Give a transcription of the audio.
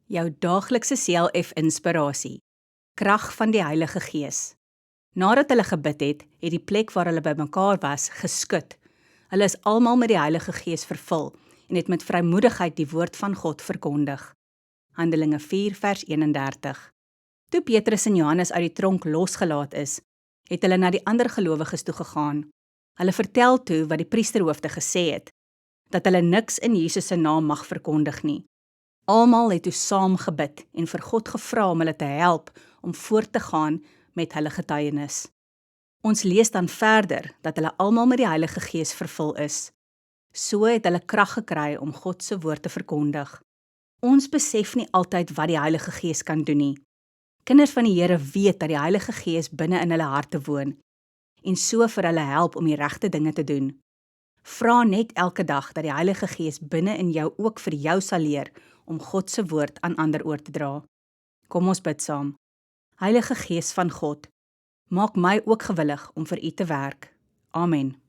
Jou daaglikse CLF-inspirasie. Krag van die Heilige Gees. Nadat hulle gebid het, het die plek waar hulle bymekaar was, geskud. Hulle is almal met die Heilige Gees vervul en het met vrymoedigheid die woord van God verkondig. Handelinge 4 vers 31. Toe Petrus en Johannes uit die tronk losgelaat is, het hulle na die ander gelowiges toe gegaan. Hulle vertel toe wat die priesterhoofde gesê het, dat hulle niks in Jesus se naam mag verkondig nie. Almal het toe saam gebid en vir God gevra om hulle te help om voort te gaan met hulle getuienis. Ons lees dan verder dat hulle almal met die Heilige Gees vervul is. So het hulle krag gekry om God se woord te verkondig. Ons besef nie altyd wat die Heilige Gees kan doen nie. Kinders van die Here weet dat die Heilige Gees binne in hulle harte woon en so vir hulle help om die regte dinge te doen. Vra net elke dag dat die Heilige Gees binne in jou ook vir jou sal leer om God se woord aan ander oor te dra. Kom ons bid saam. Heilige Gees van God, maak my ook gewillig om vir U te werk. Amen.